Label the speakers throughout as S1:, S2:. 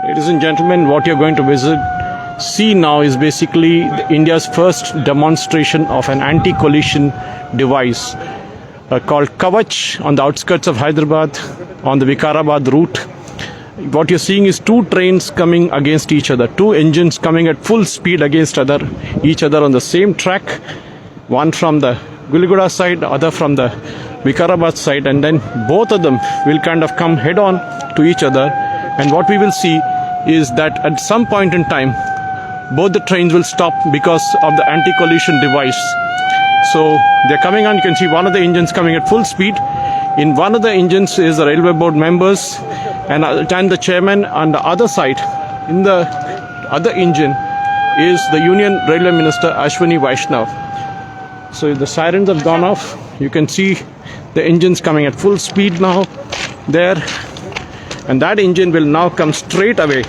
S1: Ladies and gentlemen, what you're going to see now is basically India's first demonstration of an anti-collision device called Kavach on the outskirts of Hyderabad on the Vikarabad route. What you're seeing is two trains coming against each other, two engines coming at full speed against each other on the same track, one from the Guliguda side, other from the Vikarabad side, and then both of them will kind of come head on to each other. And what we will see is that at some point in time, both the trains will stop because of the anti-collision device. So they're coming on. You can see one of the engines coming at full speed. In one of the engines is the railway board members and the chairman. On the other side, in the other engine, is the Union Railway Minister Ashwini Vaishnav. So the sirens have gone off. You can see the engines coming at full speed now there. And that engine will now come straight away.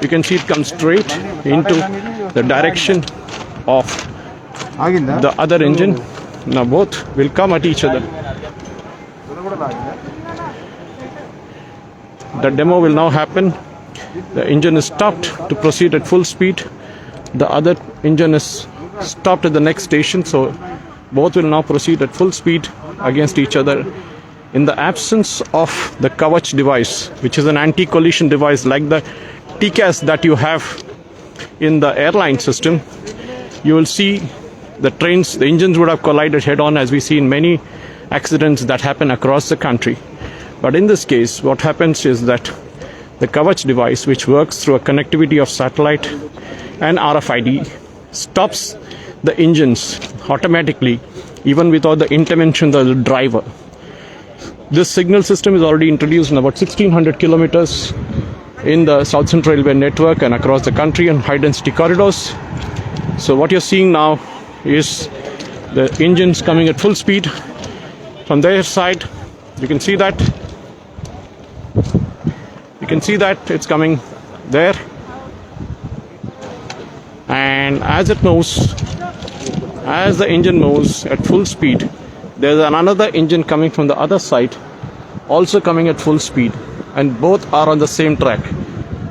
S1: You can see it comes straight into the direction of the other engine. Now both will come at each other. The demo will now happen. The engine is stopped to proceed at full speed. The other engine is stopped at the next station. So both will now proceed at full speed against each other. In the absence of the Kavach device, which is an anti-collision device like the TCAS that you have in the airline system, you will see the engines would have collided head-on, as we see in many accidents that happen across the country. But in this case, what happens is that the Kavach device, which works through a connectivity of satellite and RFID, stops the engines automatically, even without the intervention of the driver. This signal system is already introduced in about 1600 kilometers in the South Central Railway network and across the country on high-density corridors. So what you're seeing now is the engines coming at full speed. From their side, you can see that. You can see that it's coming there. And as it moves, as the engine moves at full speed, there's another engine coming from the other side, also coming at full speed, and both are on the same track.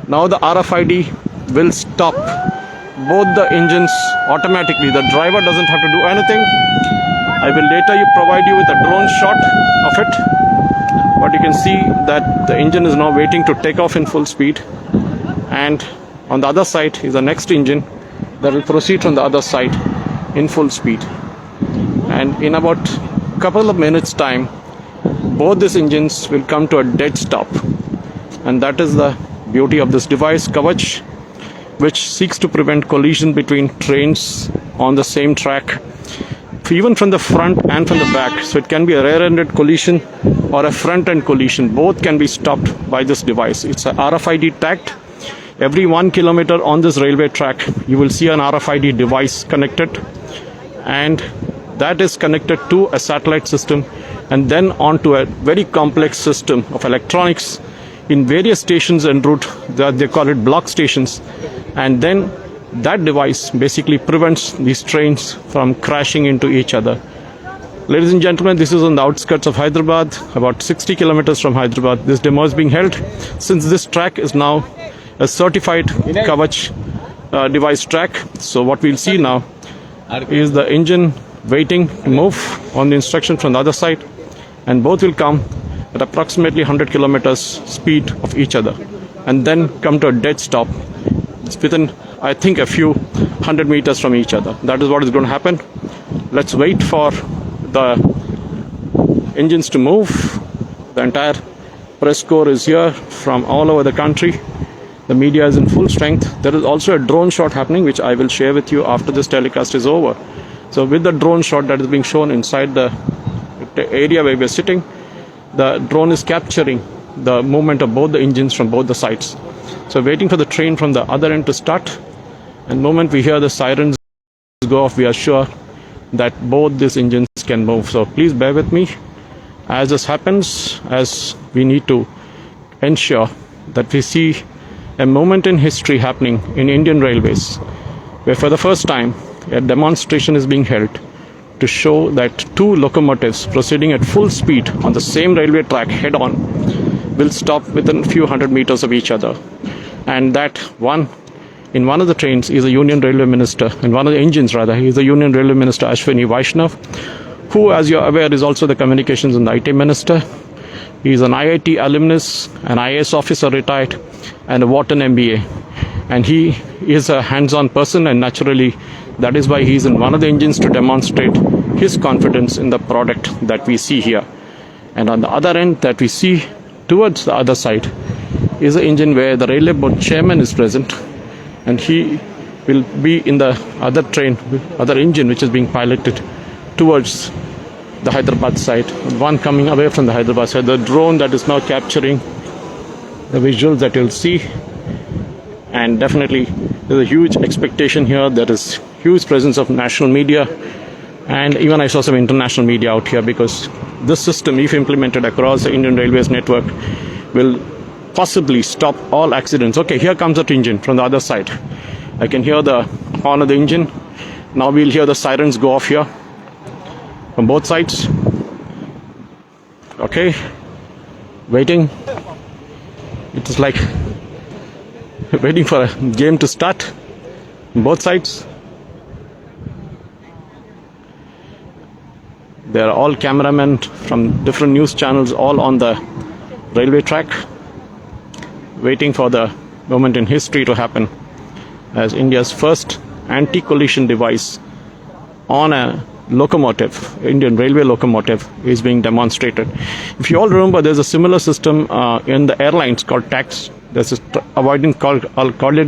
S1: Now the RFID will stop both the engines automatically. The driver doesn't have to do anything. I will later provide you with a drone shot of it. But you can see that the engine is now waiting to take off in full speed. And on the other side is the next engine that will proceed from the other side in full speed. And in about a couple of minutes time, both these engines will come to a dead stop. And that is the beauty of this device, Kavach, which seeks to prevent collision between trains on the same track, even from the front and from the back. So it can be a rear-ended collision or a front-end collision. Both can be stopped by this device. It's a RFID tagged. Every 1 kilometer on this railway track, you will see an RFID device connected, and that is connected to a satellite system and then onto a very complex system of electronics in various stations en route. They call it block stations. And then that device basically prevents these trains from crashing into each other. Ladies and gentlemen, this is on the outskirts of Hyderabad, about 60 kilometers from Hyderabad. This demo is being held since this track is now a certified Kavach device track. So what we'll see now is the engine waiting to move on the instruction from the other side, and both will come at approximately 100 kilometers speed of each other and then come to a dead stop within, I think, a few 100 meters from each other. That is what is going to happen. Let's wait for the engines to move. The entire press corps is here from all over the country. The media is in full strength. There is also a drone shot happening, which I will share with you after this telecast is over. So with the drone shot that is being shown inside the area where we are sitting, the drone is capturing the movement of both the engines from both the sides. So waiting for the train from the other end to start. And the moment we hear the sirens go off, we are sure that both these engines can move. So please bear with me as this happens, as we need to ensure that we see a moment in history happening in Indian Railways, where for the first time a demonstration is being held to show that two locomotives proceeding at full speed on the same railway track head-on will stop within a few hundred meters of each other. and that one in one of the trains is a Union Railway Minister, in one of the engines rather, he is the Union Railway Minister Ashwini Vaishnav, who, as you're aware, is also the Communications and IT Minister. He is an IIT alumnus, an IAS officer retired, and a Wharton MBA. And he is a hands-on person, and naturally, that is why he is in one of the engines to demonstrate his confidence in the product that we see here. And on the other end that we see towards the other side is the engine where the railway board chairman is present, and he will be in the other train, other engine which is being piloted towards the Hyderabad side, one coming away from the Hyderabad side, the drone that is now capturing the visuals that you'll see. And definitely there's a huge expectation here. There is huge presence of national media, and even I saw some international media out here, because this system, if implemented across the Indian Railways network, will possibly stop all accidents. Okay, here comes that engine from the other side. I can hear the horn of the engine. Now we'll hear the sirens go off here from both sides. Okay, waiting. It is like waiting for a game to start on both sides. There are all cameramen from different news channels all on the railway track, waiting for the moment in history to happen, as India's first anti-collision device on a locomotive, Indian railway locomotive, is being demonstrated. If you all remember, there's a similar system in the airlines called TAX. There's a avoidance called, I'll call it,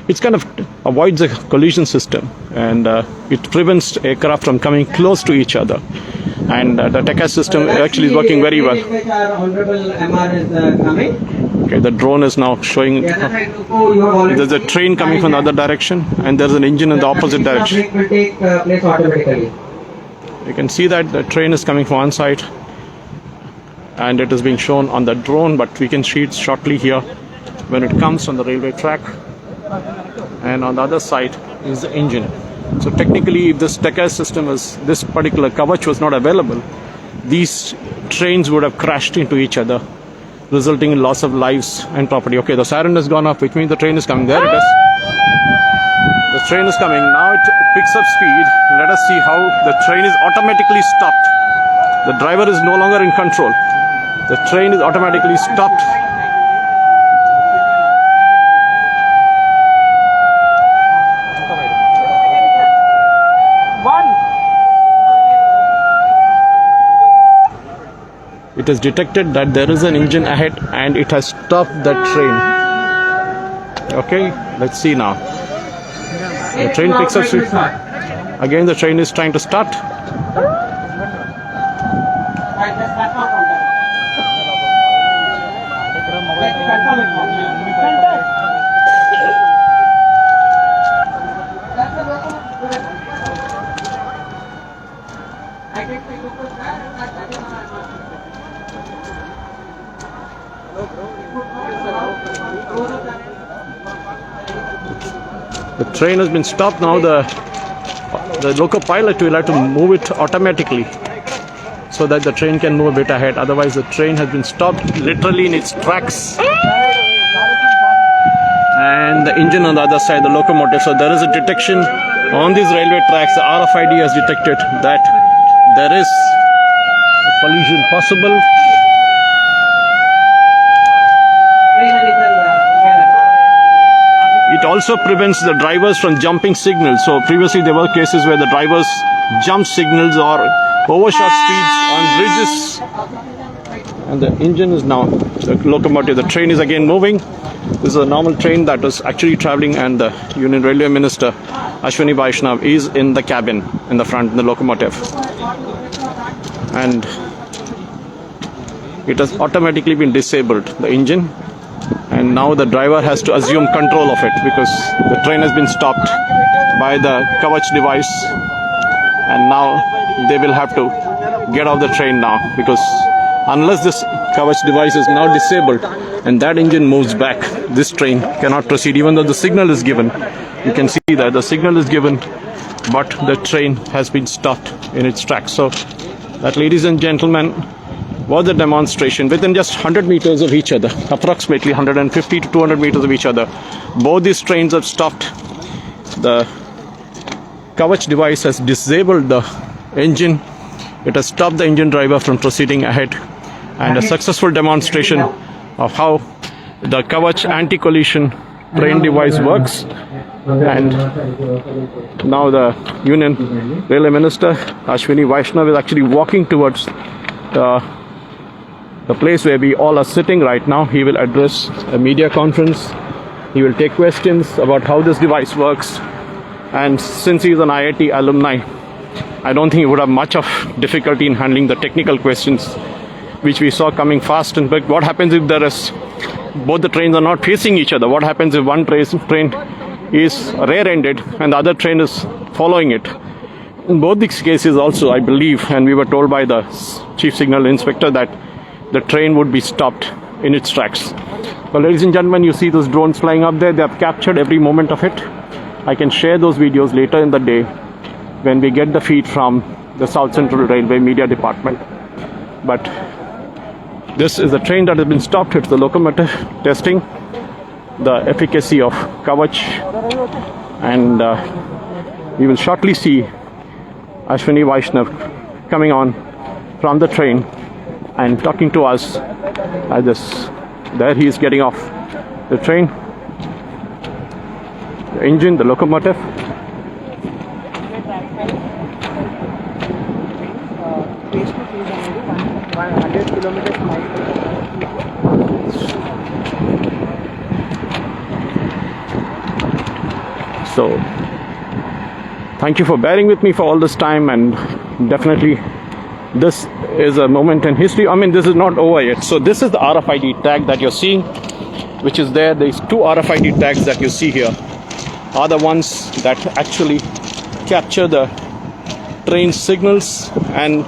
S1: it's kind of avoids a collision system, and it prevents aircraft from coming close to each other. And the TACAS system actually is working very well. Okay, the drone is now showing there's a train coming from the other direction, and there's an engine in the opposite direction. You can see that the train is coming from one side, and it is being shown on the drone, but we can see it shortly here when it comes on the railway track. And on the other side is the engine. So technically, if this TACAS system is, this particular Kavach was not available, these trains would have crashed into each other, resulting in loss of lives and property. Okay, the siren has gone off, which means the train is coming. There it is. The train is coming. Now it picks up speed. Let us see how the train is automatically stopped. The driver is no longer in control. The train is automatically stopped. It has detected that there is an engine ahead, and it has stopped the train. Okay, let's see now. The train picks up speed. Again, the train is trying to start. The train has been stopped. Now the loco pilot will have to move it automatically so that the train can move a bit ahead. Otherwise, the train has been stopped literally in its tracks. And the engine on the other side, the locomotive. So there is a detection on these railway tracks. The RFID has detected that there is a collision possible. It also prevents the drivers from jumping signals. So previously there were cases where the drivers jumped signals or overshot speeds on bridges. And the engine is now, the locomotive, the train is again moving. This is a normal train that was actually traveling, and the Union Railway Minister Ashwini Vaishnav is in the cabin, in the front, in the locomotive. And it has automatically been disabled, the engine. And now the driver has to assume control of it, because the train has been stopped by the Kavach device, and now they will have to get off the train now, because unless this Kavach device is now disabled and that engine moves back, this train cannot proceed. Even though the signal is given, you can see that the signal is given, but the train has been stopped in its tracks. So that, ladies and gentlemen, was a demonstration within just 100 meters of each other, approximately 150 to 200 meters of each other. Both these trains have stopped. The Kavach device has disabled the engine. It has stopped the engine driver from proceeding ahead, and a successful demonstration of how the Kavach anti-collision train device works. And now the Union Railway Minister Ashwini Vaishnav is actually walking towards the place where we all are sitting right now. He will address a media conference. He will take questions about how this device works. And since he is an IIT alumni, I don't think he would have much of difficulty in handling the technical questions, which we saw coming fast. And but what happens if there is both the trains are not facing each other? What happens if one train is rear-ended and the other train is following it? In both these cases also, I believe, and we were told by the Chief Signal Inspector, that the train would be stopped in its tracks. Well, ladies and gentlemen, you see those drones flying up there. They have captured every moment of it. I can share those videos later in the day when we get the feed from the South Central Railway Media Department. But this is a train that has been stopped. It's the locomotive testing the efficacy of Kavach, and we will shortly see Ashwini Vaishnav coming on from the train and talking to us as this. There he is getting off the train. The engine, the locomotive. So, thank you for bearing with me for all this time, and definitely this is a moment in history. I mean, this is not over yet. So this is the RFID tag that you're seeing, which is there. These two RFID tags that you see here are the ones that actually capture the train signals and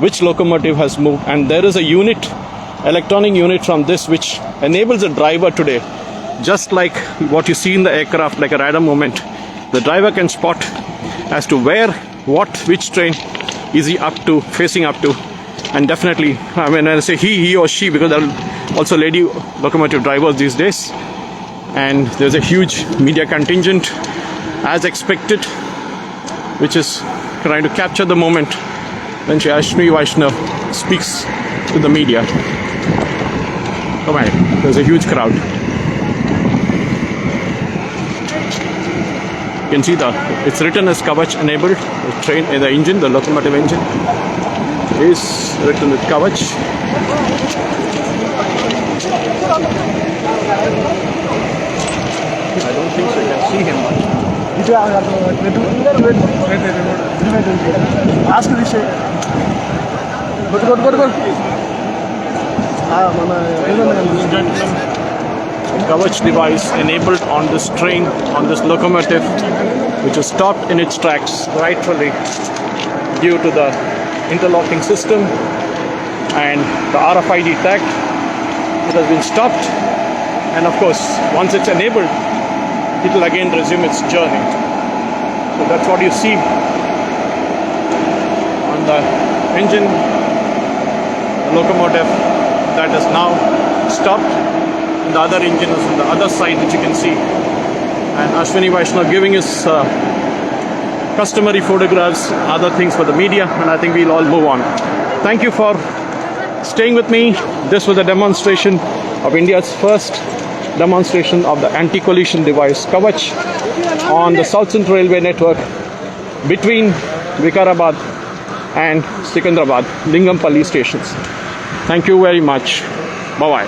S1: which locomotive has moved. And there is a unit, electronic unit from this, which enables a driver today, just like what you see in the aircraft, like a radar movement. The driver can spot as to where, which train is he up to, facing up to. And definitely, I mean, I say he or she, because there are also lady locomotive drivers these days. And there's a huge media contingent, as expected, which is trying to capture the moment when Ashwini Vaishnav speaks to the media. Come on, there's a huge crowd. You can see it's written as Kavach enabled. The train, the engine, the locomotive engine is written with Kavach. I don't think so. You can see him much.
S2: Ask this. Go.
S1: Kavach device enabled on this train, on this locomotive, which is stopped in its tracks rightfully due to the interlocking system and the RFID tag. It has been stopped, and of course, once it's enabled, it will again resume its journey. So that's what you see on the engine, the locomotive that is now stopped. And the other engine is on the other side, which you can see. And Ashwini Vaishnav giving his customary photographs, other things for the media, and I think we'll all move on. Thank you for staying with me. This was a demonstration of India's first demonstration of the anti-collision device Kavach on the South Central Railway network between Vikarabad and Sikandrabad, Lingampalli stations. Thank you very much. Bye-bye.